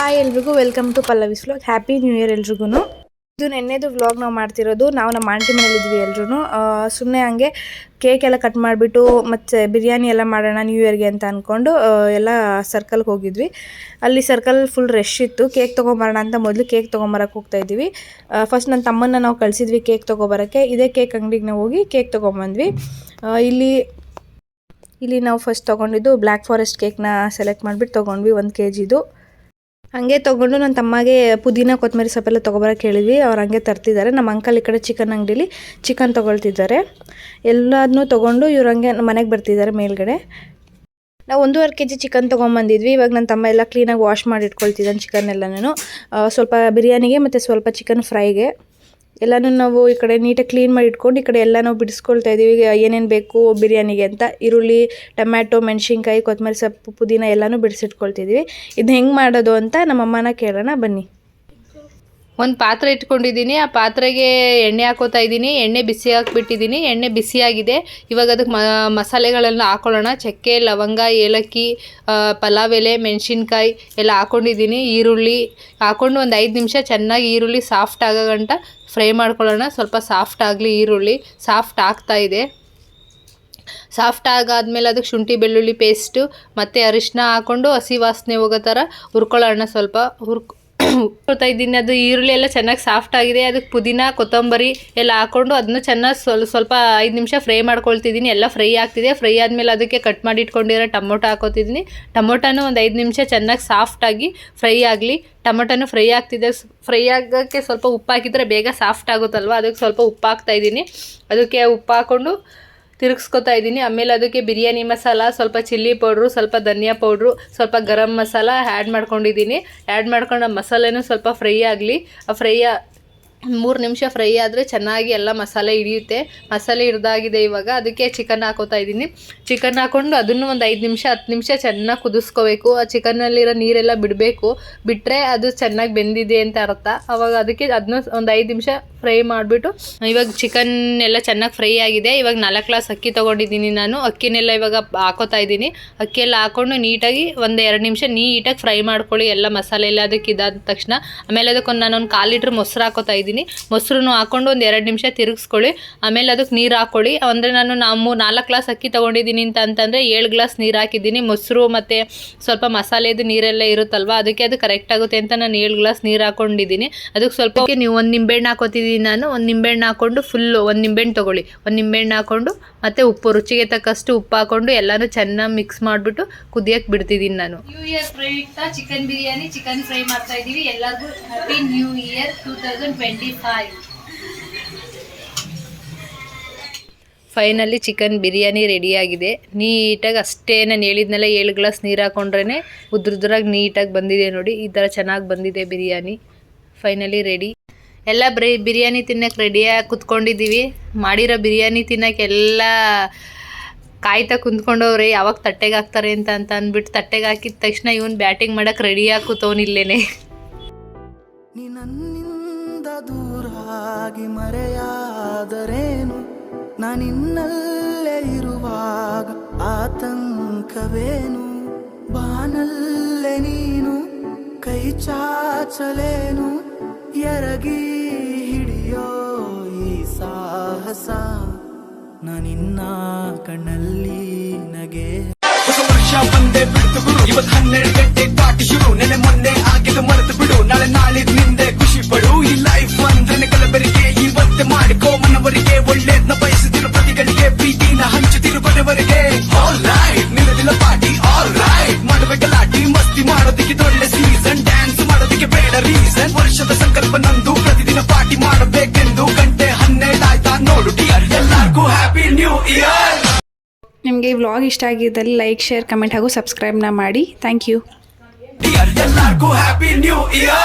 Hi ಎಲ್ರಿಗೂ welcome to Pallavi's vlog. Happy new year ಎಲ್ರಿಗೂ. ಇದು ನೆನ್ನೆದು ವ್ಲಾಗ್ ನಾವು ಮಾಡ್ತಿರೋದು. ನಾವು ನಮ್ಮ ಆಂಟಿ ಮನೇಲಿದ್ವಿ ಎಲ್ರೂ. ಸುಮ್ಮನೆ ಹಂಗೆ ಕೇಕ್ ಎಲ್ಲ ಕಟ್ ಮಾಡಿಬಿಟ್ಟು ಮತ್ತು ಬಿರಿಯಾನಿ ಎಲ್ಲ ಮಾಡೋಣ ನ್ಯೂ ಇಯರ್ಗೆ ಅಂತ ಅಂದ್ಕೊಂಡು ಎಲ್ಲ ಸರ್ಕಲ್ಗೆ ಹೋಗಿದ್ವಿ. ಅಲ್ಲಿ ಸರ್ಕಲ್ ಫುಲ್ ರಶ್ ಇತ್ತು. ಕೇಕ್ ತೊಗೊಂಬರೋಣ ಅಂತ ಮೊದಲು ಕೇಕ್ ತೊಗೊಂಬರಕ್ಕೆ ಹೋಗ್ತಾಯಿದ್ವಿ. ಫಸ್ಟ್ ನನ್ನ ತಮ್ಮನ್ನ ನಾವು ಕಳಿಸಿದ್ವಿ ಕೇಕ್ ತೊಗೊಬರೋಕ್ಕೆ. ಇದೇ ಕೇಕ್ ಅಂಗಡಿಗೆ ನಾವು ಹೋಗಿ ಕೇಕ್ ತೊಗೊಂಬಂದ್ವಿ. ಇಲ್ಲಿ ನಾವು ಫಸ್ಟ್ ತೊಗೊಂಡಿದ್ದು ಬ್ಲ್ಯಾಕ್ ಫಾರೆಸ್ಟ್ ಕೇಕ್ನ ಸೆಲೆಕ್ಟ್ ಮಾಡಿಬಿಟ್ಟು ತೊಗೊಂಡ್ವಿ 1 kgದು. ಹಂಗೆ ತೊಗೊಂಡು ನನ್ನ ತಮ್ಮಗೆ ಪುದೀನ ಕೊತ್ತಂಬರಿ ಸೊಪ್ಪೆಲ್ಲ ತೊಗೊಬರಕ್ಕೆ ಹೇಳಿದ್ವಿ. ಅವ್ರು ಹಂಗೆ ತರ್ತಿದ್ದಾರೆ. ನಮ್ಮ ಅಂಕಲ್ ಈ ಕಡೆ ಚಿಕನ್ ಅಂಗಡೀಲಿ ಚಿಕನ್ ತೊಗೊಳ್ತಿದ್ದಾರೆ. ಎಲ್ಲದನ್ನೂ ತೊಗೊಂಡು ಇವ್ರು ಹಂಗೆ ಮನೆಗೆ ಬರ್ತಿದ್ದಾರೆ ಮೇಲ್ಗಡೆ. ನಾವು 1.5 kg ಚಿಕನ್ ತೊಗೊಂಬಂದಿದ್ವಿ. ಇವಾಗ ನನ್ನ ತಮ್ಮ ಎಲ್ಲ ಕ್ಲೀನಾಗಿ ವಾಶ್ ಮಾಡಿ ಇಟ್ಕೊಳ್ತಿದ್ದಾನೆ ಚಿಕನ್ ಎಲ್ಲನೂ. ಸ್ವಲ್ಪ ಬಿರಿಯಾನಿಗೆ ಮತ್ತು ಸ್ವಲ್ಪ ಚಿಕನ್ ಫ್ರೈಗೆ ಎಲ್ಲನೂ ನಾವು ಈ ಕಡೆ ನೀಟಾಗಿ ಕ್ಲೀನ್ ಮಾಡಿ ಇಟ್ಕೊಂಡು ಈ ಕಡೆ ಎಲ್ಲ ನಾವು ಬಿಡಿಸ್ಕೊಳ್ತಾ ಇದ್ದೀವಿ. ಏನೇನು ಬೇಕು ಬಿರಿಯಾನಿಗೆ ಅಂತ ಈರುಳ್ಳಿ, ಟೊಮ್ಯಾಟೊ, ಮೆಣಸಿನ್ಕಾಯಿ, ಕೊತ್ತಂಬರಿ ಸೊಪ್ಪು, ಪುದೀನ ಎಲ್ಲನೂ ಬಿಡಿಸಿಟ್ಕೊಳ್ತಿದ್ದೀವಿ. ಇದು ಹೆಂಗೆ ಮಾಡೋದು ಅಂತ ನಮ್ಮಮ್ಮನ ಕೇಳೋಣ ಬನ್ನಿ. ಒಂದು ಪಾತ್ರೆ ಇಟ್ಕೊಂಡಿದ್ದೀನಿ. ಆ ಪಾತ್ರೆಗೆ ಎಣ್ಣೆ ಹಾಕೋತಾ ಇದ್ದೀನಿ. ಎಣ್ಣೆ ಬಿಸಿ ಹಾಕ್ಬಿಟ್ಟಿದ್ದೀನಿ. ಎಣ್ಣೆ ಬಿಸಿಯಾಗಿದೆ. ಇವಾಗ ಅದಕ್ಕೆ ಮಸಾಲೆಗಳೆಲ್ಲ ಹಾಕೊಳ್ಳೋಣ. ಚಕ್ಕೆ, ಲವಂಗ, ಏಲಕ್ಕಿ, ಪಲಾವ್ ಎಲೆ, ಮೆಣಸಿನ್ಕಾಯಿ ಎಲ್ಲ ಹಾಕ್ಕೊಂಡಿದ್ದೀನಿ. ಈರುಳ್ಳಿ ಹಾಕ್ಕೊಂಡು ಒಂದು 5 ನಿಮಿಷ ಚೆನ್ನಾಗಿ ಈರುಳ್ಳಿ ಸಾಫ್ಟ್ ಆಗೋ ಗಂಟ ಫ್ರೈ ಮಾಡ್ಕೊಳ್ಳೋಣ. ಸ್ವಲ್ಪ ಸಾಫ್ಟ್ ಆಗಲಿ. ಈರುಳ್ಳಿ ಸಾಫ್ಟ್ ಆಗ್ತಾಯಿದೆ. ಸಾಫ್ಟ್ ಆಗಾದ್ಮೇಲೆ ಅದಕ್ಕೆ ಶುಂಠಿ ಬೆಳ್ಳುಳ್ಳಿ ಪೇಸ್ಟು ಮತ್ತು ಅರಿಶಿನ ಹಾಕ್ಕೊಂಡು ಹಸಿ ವಾಸನೆ ಹೋಗೋ ಥರ ಹುರ್ಕೊಳ್ಳೋಣ. ಸ್ವಲ್ಪ ಹುರ್ಕೊಳ್ತಾ ಇದ್ದೀನಿ. ಅದು ಈರುಳ್ಳಿ ಎಲ್ಲ ಚೆನ್ನಾಗಿ ಸಾಫ್ಟ್ ಆಗಿದೆ. ಅದಕ್ಕೆ ಪುದೀನ ಕೊತ್ತಂಬರಿ ಎಲ್ಲ ಹಾಕ್ಕೊಂಡು ಅದನ್ನು ಚೆನ್ನಾಗಿ ಸ್ವಲ್ಪ 5 ನಿಮಿಷ ಫ್ರೈ ಮಾಡ್ಕೊಳ್ತಿದ್ದೀನಿ. ಎಲ್ಲ ಫ್ರೈ ಆಗ್ತಿದೆ. ಫ್ರೈ ಆದಮೇಲೆ ಅದಕ್ಕೆ ಕಟ್ ಮಾಡಿ ಇಟ್ಕೊಂಡಿರೋ ಟೊಮೊಟೊ ಹಾಕೋತಿದ್ದೀನಿ. ಟೊಮೊಟೊನೂ ಒಂದು 5 ನಿಮಿಷ ಚೆನ್ನಾಗಿ ಸಾಫ್ಟಾಗಿ ಫ್ರೈ ಆಗಲಿ. ಟೊಮೊಟೊನೂ ಫ್ರೈ ಆಗ್ತಿದೆ. ಫ್ರೈ ಆಗೋಕ್ಕೆ ಸ್ವಲ್ಪ ಉಪ್ಪು ಹಾಕಿದರೆ ಬೇಗ ಸಾಫ್ಟ್ ಆಗುತ್ತಲ್ವ, ಅದಕ್ಕೆ ಸ್ವಲ್ಪ ಉಪ್ಪು ಹಾಕ್ತಾಯಿದ್ದೀನಿ. ಅದಕ್ಕೆ ಉಪ್ಪು ಹಾಕ್ಕೊಂಡು ತಿರುಗಿಸ್ಕೊತಾ ಇದ್ದೀನಿ. ಆಮೇಲೆ ಅದಕ್ಕೆ ಬಿರಿಯಾನಿ ಮಸಾಲ, ಸ್ವಲ್ಪ ಚಿಲ್ಲಿ ಪೌಡ್ರು, ಸ್ವಲ್ಪ ಧನಿಯಾ ಪೌಡ್ರು, ಸ್ವಲ್ಪ ಗರಂ ಮಸಾಲ ಆ್ಯಡ್ ಮಾಡ್ಕೊಂಡಿದ್ದೀನಿ. ಆ್ಯಡ್ ಮಾಡ್ಕೊಂಡು ಆ ಮಸಾಲೆನೂ ಸ್ವಲ್ಪ ಫ್ರೈ ಆಗಲಿ. ಆ 3 ನಿಮಿಷ ಫ್ರೈ ಆದರೆ ಚೆನ್ನಾಗಿ ಎಲ್ಲ ಮಸಾಲೆ ಹಿಡಿಯುತ್ತೆ. ಮಸಾಲೆ ಹಿಡ್ದಾಗಿದೆ. ಇವಾಗ ಅದಕ್ಕೆ ಚಿಕನ್ ಹಾಕೋತಾ ಇದ್ದೀನಿ. ಚಿಕನ್ ಹಾಕ್ಕೊಂಡು ಅದನ್ನು ಒಂದು 5 ನಿಮಿಷ 10 ನಿಮಿಷ ಚೆನ್ನಾಗಿ ಕುದಿಸ್ಕೋಬೇಕು. ಆ ಚಿಕನ್ನಲ್ಲಿರೋ ನೀರೆಲ್ಲ ಬಿಡಬೇಕು. ಬಿಟ್ಟರೆ ಅದು ಚೆನ್ನಾಗಿ ಬೆಂದಿದೆ ಅಂತ ಅರ್ಥ. ಅವಾಗ ಅದಕ್ಕೆ ಅದನ್ನ ಒಂದು 5 ನಿಮಿಷ ಫ್ರೈ ಮಾಡಿಬಿಟ್ಟು ಇವಾಗ ಚಿಕನ್ ಎಲ್ಲ ಚೆನ್ನಾಗಿ ಫ್ರೈ ಆಗಿದೆ. ಇವಾಗ 4 ಗ್ಲಾಸ್ ಅಕ್ಕಿ ತೊಗೊಂಡಿದ್ದೀನಿ ನಾನು. ಅಕ್ಕಿನೆಲ್ಲ ಇವಾಗ ಹಾಕೋತಾ ಇದ್ದೀನಿ. ಅಕ್ಕಿಯೆಲ್ಲ ಹಾಕ್ಕೊಂಡು ನೀಟಾಗಿ ಒಂದು 2 ನಿಮಿಷ ನೀಟಾಗಿ ಫ್ರೈ ಮಾಡ್ಕೊಳ್ಳಿ. ಎಲ್ಲ ಮಸಾಲೆ ಎಲ್ಲ ಅದಕ್ಕೆ ಇದಾದ ತಕ್ಷಣ ಆಮೇಲೆ ಅದಕ್ಕೊಂದು ನಾನೊಂದು 1/4 ಲೀಟ್ರ್ ಮೊಸರು ಹಾಕೋತಾ ಇದ್ದೀನಿ. ಮೊಸರನ್ನು ಹಾಕ್ಕೊಂಡು ಒಂದು 2 ನಿಮಿಷ ತಿರುಗಿಸ್ಕೊಳ್ಳಿ. ಆಮೇಲೆ ಅದಕ್ಕೆ ನೀರು ಹಾಕ್ಕೊಳ್ಳಿ. ಅಂದರೆ ನಾನು 4 ಗ್ಲಾಸ್ ಅಕ್ಕಿ ತೊಗೊಂಡಿದ್ದೀನಿ ಅಂತಂದರೆ 7 ಗ್ಲಾಸ್ ನೀರು ಹಾಕಿದ್ದೀನಿ. ಮೊಸರು ಮತ್ತು ಸ್ವಲ್ಪ ಮಸಾಲೆದು ನೀರೆಲ್ಲ ಇರುತ್ತಲ್ವ, ಅದಕ್ಕೆ ಅದು ಕರೆಕ್ಟ್ ಆಗುತ್ತೆ ಅಂತ ನಾನು 7 ಗ್ಲಾಸ್ ನೀರು ಹಾಕ್ಕೊಂಡಿದ್ದೀನಿ. ಅದಕ್ಕೆ ಸ್ವಲ್ಪ ನೀವು 1 ನಿಂಬೆಹಣ್ಣು ಹಾಕೋತಿದ್ದೀನಿ ನಾನು. 1 ನಿಂಬೆಹಣ್ಣು ಹಾಕ್ಕೊಂಡು ಫುಲ್ಲು 1 ನಿಂಬೆಹಣ್ಣು ತೊಗೊಳ್ಳಿ. 1 ನಿಂಬೆಹಣ್ಣು ಹಾಕ್ಕೊಂಡು ಮತ್ತು ಉಪ್ಪು ರುಚಿಗೆ ತಕ್ಕಷ್ಟು ಉಪ್ಪು ಹಾಕ್ಕೊಂಡು ಎಲ್ಲನೂ ಚೆನ್ನಾಗಿ ಮಿಕ್ಸ್ ಮಾಡಿಬಿಟ್ಟು ಕುದಿಯೋಕ್ಕೆ ಬಿಡ್ತಿದ್ದೀನಿ ನಾನು. ನ್ಯೂ ಇಯರ್ ಪ್ರಯುಕ್ತ ಚಿಕನ್ ಬಿರಿಯಾನಿ, ಚಿಕನ್ ಫ್ರೈ ಮಾಡ್ತಾ ಇದ್ದೀವಿ. ಎಲ್ಲರಿಗೂ happy new year 2025. Finally chicken biryani ರೆಡಿಯಾಗಿದೆ. ನೀಟಾಗಿ ಅಷ್ಟೇ ನಾನು ಹೇಳಿದ್ನೆಲ್ಲ 7 ಗ್ಲಾಸ್ ನೀರು ಹಾಕ್ಕೊಂಡ್ರೇ ಉದ್ರಾಗಿ ನೀಟಾಗಿ ಬಂದಿದೆ ನೋಡಿ. ಈ ಥರ ಚೆನ್ನಾಗಿ ಬಂದಿದೆ ಬಿರಿಯಾನಿ. Finally ready. ಎಲ್ಲ ಬಿರಿಯಾನಿ ತಿನ್ನೋಕ್ಕೆ ರೆಡಿಯಾಗಿ ಕುತ್ಕೊಂಡಿದ್ದೀವಿ. ಮಾಡಿರೋ ಬಿರಿಯಾನಿ ತಿನ್ನೋಕ್ಕೆ ಎಲ್ಲ ಕಾಯ್ತಾ ಕುಂತ್ಕೊಂಡವ್ರೆ ಯಾವಾಗ ತಟ್ಟೆಗೆ ಹಾಕ್ತಾರೆ ಅಂತ ಅಂದ್ಬಿಟ್ಟು ತಟ್ಟೆಗೆ ಹಾಕಿದ ತಕ್ಷಣ ಇವನು ಬ್ಯಾಟಿಂಗ್ ಮಾಡೋಕ್ಕೆ ರೆಡಿಯಾಗಿ ಕೂತವನಿಲ್ಲೇನೆ. ನನ್ನಿಂದ ದೂರಾಗಿ ಮರೆಯಾದರೇನು, ನಾನಿನ್ನಲ್ಲೇ ಇರುವಾಗ ಆತಂಕವೇನು, ಬಾನಲ್ಲೇ ನೀನು ಕೈ ಚಾಚಲೇನು, ಎರಗಿ ಹಿಡಿಯೋ ಈ ಸಾಹಸ, ನಾನಿನ್ನ ಕಣ್ಣಲ್ಲಿ ನಗೆ. ಹೊಸ ವರ್ಷ ಬಂದೆ ಬಿಡ್ತು ಗುರು, ಇವತ್ತು 12 ಗಂಟೆ ಪಾರ್ಟಿ ಶುರು. ನೆನೆ ಮೊನ್ನೆ ಆಗಿದ್ದು ಮರೆತು ಬಿಡು, ನಾಳೆ ನಾಳಿದ್ನಿಂದೆ ಖುಷಿ ಪಡು. ಈ ಲೈಫ್ ಅಂದ್ರೆ ಕಲಬೆರಿಗೆ ಇವತ್ತೇ ಮಾಡಿಕೋ ಮನವರಿಗೆ. ಒಳ್ಳೇದ್ನ ಬಯಸುತ್ತಿರು ಪ್ರತಿಗಳಿಗೆ, ಪ್ರೀತಿನ ಹಂಚುತ್ತಿರು ಕೊನೆವರೆಗೆ. All right ನಿಲ್ಲದಿಲ್ಲ party, all right ಮಾಡುವೆ ಗಲಾಟಿ, ಮಸ್ತಿ ಮಾಡೋದಕ್ಕೆ ಒಳ್ಳೆ ಸೀಸನ್, ಡ್ಯಾನ್ಸ್ ಮಾಡೋದಕ್ಕೆ ಬೇಡ ರೀಸನ್. ವರ್ಷದ ಸಂಕಲ್ಪ ನಂದು ಪ್ರತಿದಿನ ಪಾರ್ಟಿ ಮಾಡಬೇಕೆಂದು. ಗಂಟೆ 12 ಆಯ್ತಾ ನೋಡು ಡಿಯರ್, ಎಲ್ಲರಿಗೂ ಹ್ಯಾಪಿ ನ್ಯೂ ಇಯರ್. ನಿಮಗೆ ಈ ವ್ಲಾಗ್ ಇಷ್ಟ ಆಗಿದ್ದಲ್ಲಿ ಲೈಕ್, ಶೇರ್, ಕಮೆಂಟ್ ಹಾಗೂ ಸಬ್ಸ್ಕ್ರೈಬ್ನ ಮಾಡಿ. Thank you. ಎಲ್ಲರಿಗೂ ಹ್ಯಾಪಿ ನ್ಯೂ ಇಯರ್.